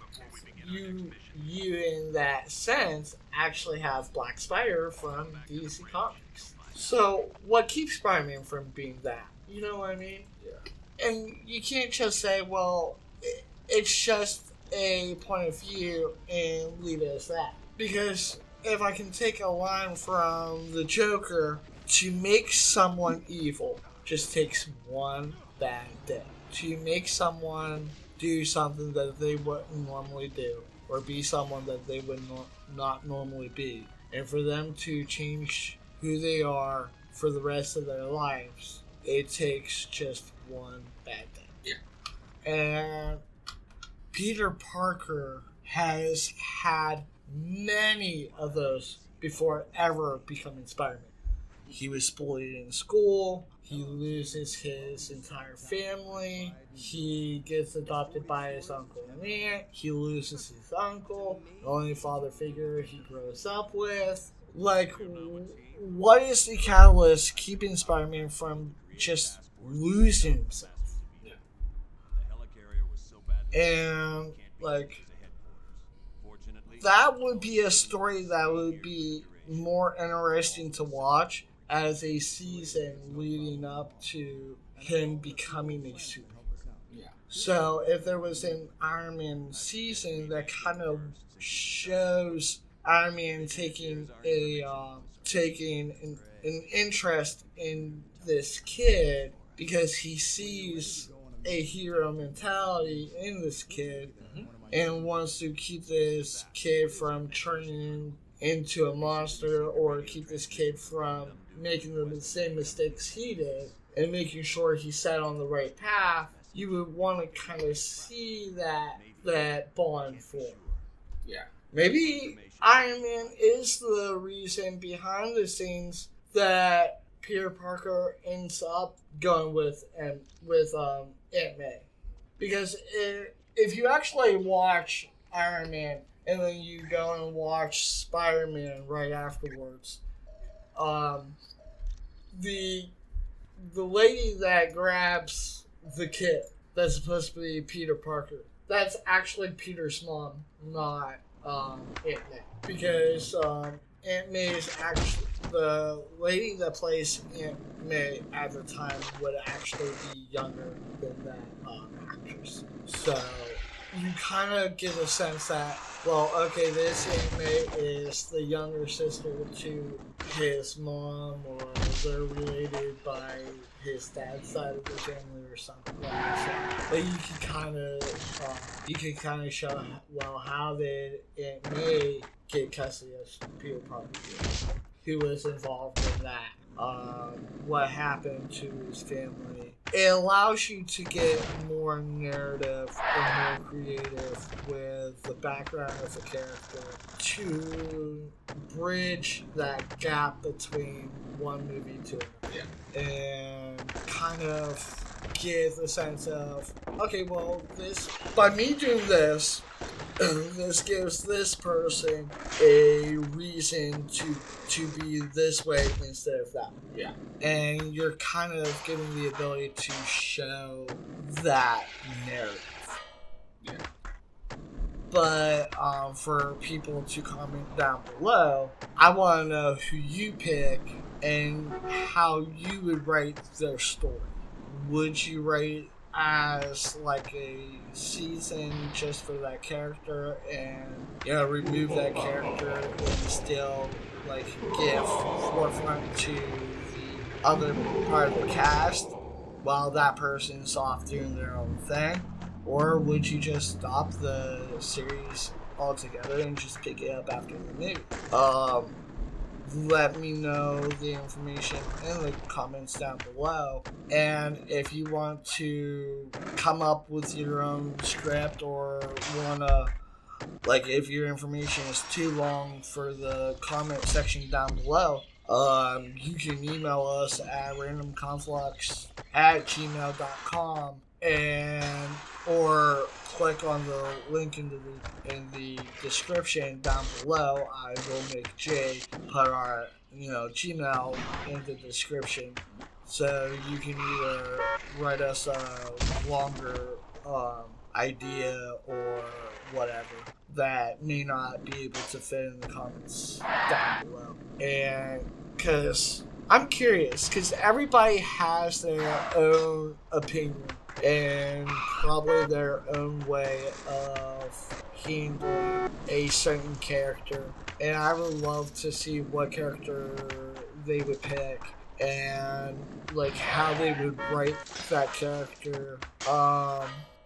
You in that sense, actually have Black Spider from DC Comics. So, what keeps Spider-Man from being that? You know what I mean? Yeah. And you can't just say, well, it's just a point of view and leave it as that. Because if I can take a line from the Joker, to make someone evil just takes one bad day. To make someone do something that they wouldn't normally do, or be someone that they would not normally be, and for them to change who they are for the rest of their lives, it takes just one bad day. Yeah. And Peter Parker has had many of those before ever becoming Spider-Man. He was bullied in school. He loses his entire family. He gets adopted by his uncle and aunt. He loses his uncle, the only father figure he grows up with. Like, what is the catalyst keeping Spider-Man from just losing himself? And, like, that would be a story that would be more interesting to watch as a season leading up to him becoming a superhero. Yeah. So if there was an Iron Man season that kind of shows Iron Man taking an interest in this kid because he sees a hero mentality in this kid, and wants to keep this kid from turning into a monster, or keep this kid from making the same mistakes he did, and making sure he's set on the right path, you would want to kind of see that bond form. Yeah. Maybe Iron Man is the reason behind the scenes that Peter Parker ends up going with Aunt May. Because if you actually watch Iron Man and then you go and watch Spider-Man right afterwards, the lady that grabs the kid that's supposed to be Peter Parker, that's actually Peter's mom, not Aunt May. Because Aunt May is actually, the lady that plays Aunt May at the time would actually be younger than that actress. So you kind of get a sense that, well, okay, this Aunt May is the younger sister to his mom, or they're related by his dad's side of the family or something like that. But you can kind of show, well, how did Aunt May get custody of Peter Parker? Who was involved in that? What happened to his family? It allows you to get more narrative and more creative with the background of the character to bridge that gap between one movie to another. Yeah. And kind of give a sense of, okay, well, this, by me doing this, this gives this person a reason to be this way instead of that. Yeah. And you're kind of given the ability to show that narrative. Yeah. But for people to comment down below, I want to know who you pick and how you would write their story. Would you write it as like a season just for that character, and remove that character and still like give forefront to the other part of the cast while that person's off doing their own thing? Or would you just stop the series altogether and just pick it up after the movie? Let me know the information in the comments down below. And if you want to come up with your own script or wanna, like, if your information is too long for the comment section down below, you can email us at randomconflux@gmail.com or click on the link in the description down below. I will make Jay put our Gmail in the description, so you can either write us a longer idea or whatever that may not be able to fit in the comments down below. And because I'm curious, because everybody has their own opinion and probably their own way of handling a certain character, and I would love to see what character they would pick and like how they would write that character,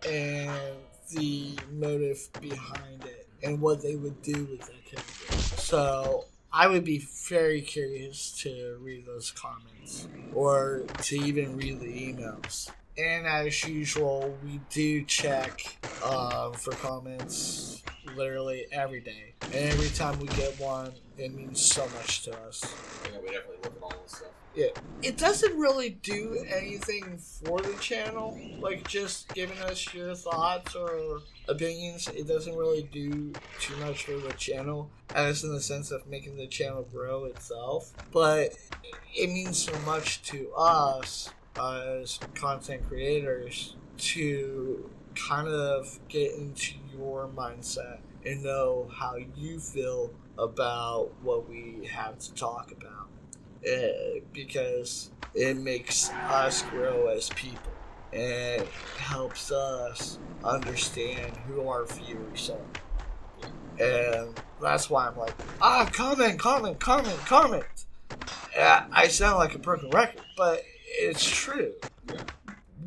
and the motive behind it and what they would do with that character. So I would be very curious to read those comments or to even read the emails. And as usual, we do check for comments literally every day. And every time we get one, it means so much to us. Yeah, we definitely look at all this stuff. Yeah. It doesn't really do anything for the channel. Like, just giving us your thoughts or opinions, it doesn't really do too much for the channel, as in the sense of making the channel grow itself. But it means so much to us as content creators to kind of get into your mindset and know how you feel about what we have to talk about, because it makes us grow as people and helps us understand who our viewers are. And that's why I'm like, comment. I sound like a broken record, but it's true. Yeah.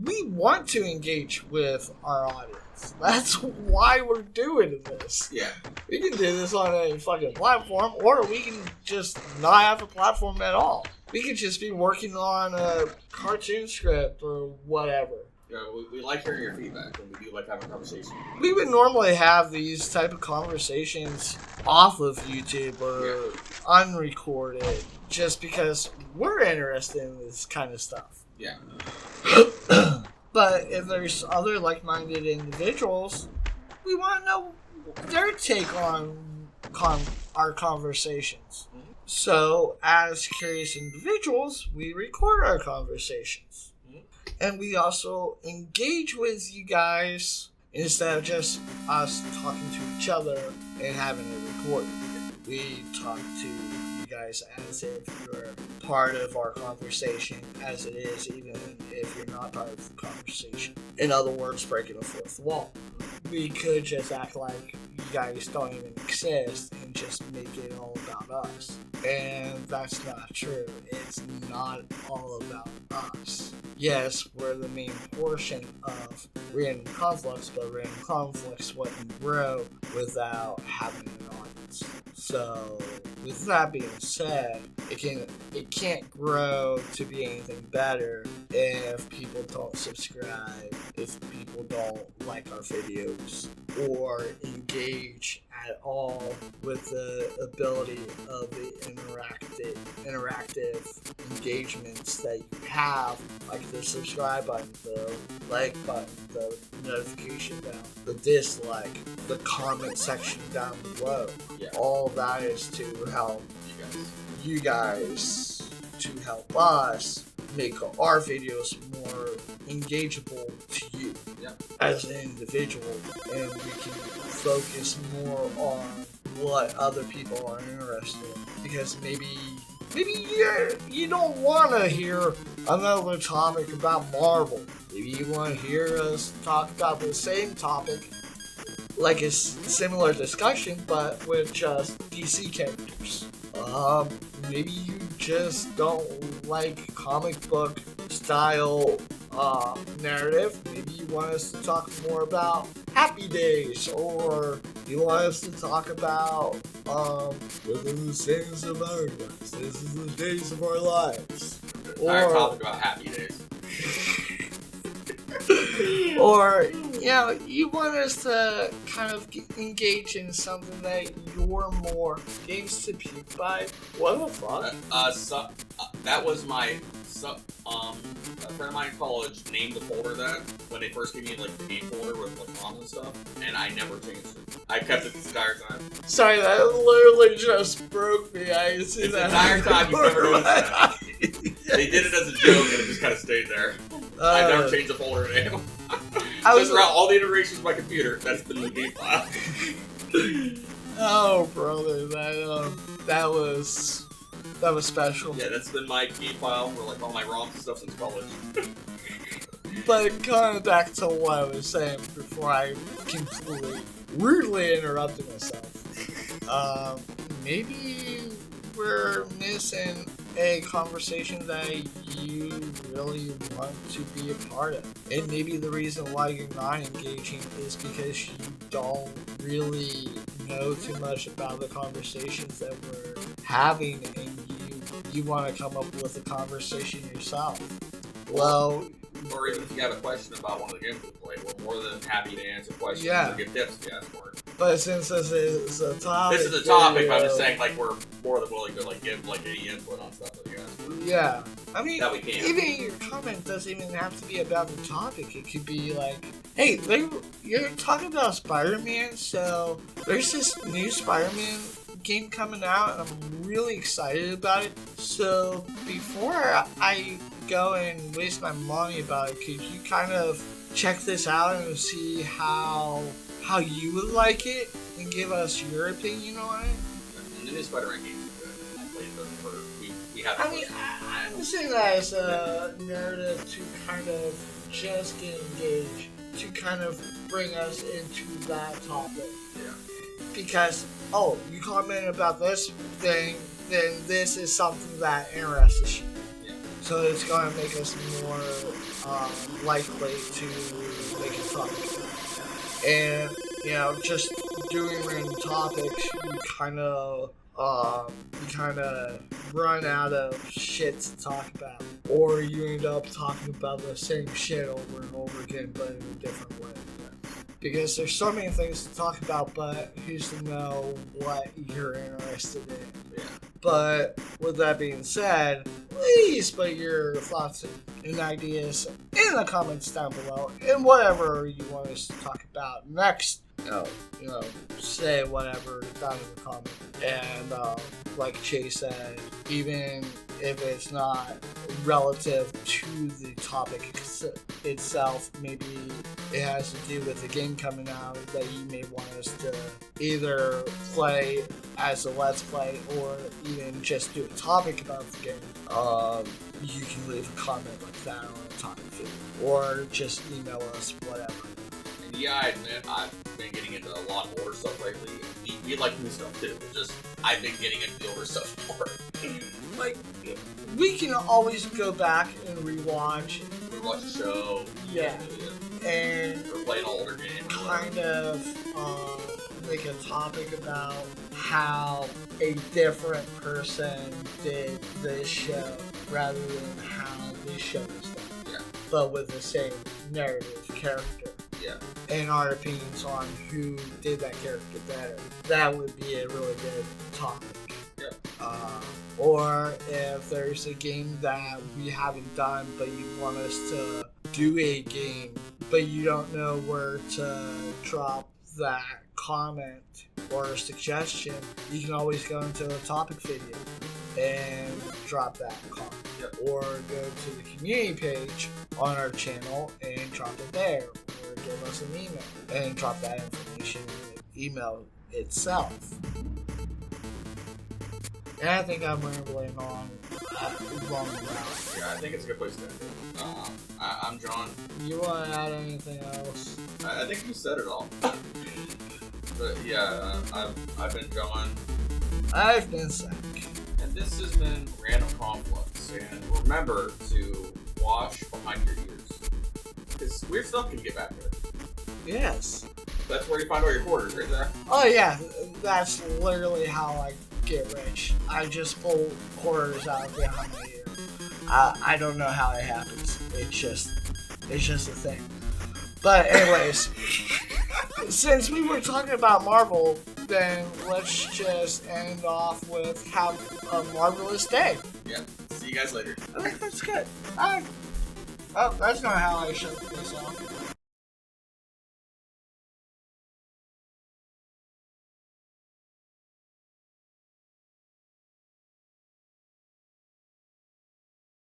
We want to engage with our audience. That's why we're doing this. Yeah. We can do this on a fucking platform, or we can just not have a platform at all. We could just be working on a cartoon script or whatever. Yeah, we like hearing your feedback, and we do like having a conversation. We would normally have these type of conversations off of YouTube or unrecorded, just because we're interested in this kind of stuff. Yeah. But if there's other like-minded individuals, we want to know their take on our conversations. Mm-hmm. So, as curious individuals, we record our conversations. Mm-hmm. And we also engage with you guys instead of just us talking to each other and having it recorded. We talk to you guys as if you're part of our conversation, as it is, even if you're not part of the conversation. In other words, breaking the fourth wall. We could just act like you guys don't even exist and just make it all about us. And that's not true. It's not all about us. Yes, we're the main portion of Random Conflux, but Random Conflux wouldn't grow without having an audience. So, with that being said, it can't grow to be anything better if people don't subscribe, if people don't like our videos, or engage at all with the ability of the interactive engagements that you have, like the subscribe button, the like button, the notification bell, the dislike, the comment section down below. Yeah. All that is to help you guys, to help us make our videos more engageable to you as an individual, and we can focus more on what other people are interested in, because maybe you don't want to hear another topic about Marvel. Maybe you want to hear us talk about the same topic, like a similar discussion, but with just DC characters. Maybe you just don't like comic book style narrative. Maybe you want us to talk more about Happy Days, or you want us to talk about within the sands of our lives. This is the days of our lives. Our topic about Happy Days. Or, you want us to kind of engage in something that you're more games to puke by. What the fuck? That was my a friend of mine in college named the folder that when they first gave me like the game folder with like bombs and stuff, and I never changed it. I kept it this entire time. Sorry, that literally just broke me. I see it's that. The entire time you've never noticed that. They did it as a joke and it just kind of stayed there. I never changed the folder name. Just throughout all the iterations of my computer, that's been the game file. Oh, brother, that was special. Yeah, that's been my game file for like all my ROMs and stuff since college. But going back to what I was saying before I completely rudely interrupted myself, maybe we're missing a conversation that you really want to be a part of. And maybe the reason why you're not engaging is because you don't really know too much about the conversations that we're having, and you want to come up with a conversation yourself. Well, or even if you have a question about one of the games we play, we're more than happy to answer questions or give tips if you ask for it. But since this is a topic, but I'm just saying, like, we're more than willing to like give like any input on stuff that you ask for. Yeah, I mean, that we can. Even your comment doesn't even have to be about the topic. It could be like, hey, you're talking about Spider-Man, so there's this new Spider-Man game coming out, and I'm really excited about it. So before I go and waste my money about it, could you kind of check this out and see how you would like it and give us your opinion on it? And the new Spider-Man game is good. I played those for we have. I mean, I'm saying that as a narrative to kind of just get engaged, to kind of bring us into that topic. Yeah. Because you commented about this thing, then this is something that interests you. Yeah. So it's going to make us more likely to make a topic. And, just doing random topics, you kind of run out of shit to talk about. Or you end up talking about the same shit over and over again, but in a different way. Because there's so many things to talk about, but who's to know what you're interested in. Yeah. But with that being said, please put your thoughts and ideas in the comments down below, and whatever you want us to talk about next. Say whatever down in the comments. And like Chase said, even if it's not relative to the topic itself, maybe it has to do with the game coming out that you may want us to either play as a let's play or even just do a topic about the game. You can leave a comment like that on a topic video, or just email us, whatever. And yeah, I admit I've been getting into a lot of older stuff lately. We like new stuff too. Just I've been getting into the older stuff more. Like, we can always go back and rewatch the show. Yeah. And we're playing older games. Kind of make a topic about how a different person did this show rather than how this show is done. Yeah. But with the same narrative character. Yeah. And our opinions on who did that character better. That would be a really good topic. Yeah. Or if there's a game that we haven't done, but you want us to do a game, but you don't know where to drop that comment or suggestion, you can always go into a topic video and drop that comment. Yep. Or go to the community page on our channel and drop it there. Or give us an email and drop that information in the email itself. And I think I'm rambling on long route. Yeah, I think it's a good place to end it. I'm John. You want to add anything else? I think you said it all. But yeah, I've been John. I've been Zach. And this has been Random Conflux. And remember to wash behind your ears. Because weird stuff can get back there. Yes. That's where you find all your quarters, right there. Oh yeah, that's literally how I get rich. I just pull quarters out behind my ear. I don't know how it happens. It's just a thing. But anyways, since we were talking about Marvel, then let's just end off with have a marvelous day. Yep. See you guys later. Okay, that's good. Oh, that's not how I shut this off.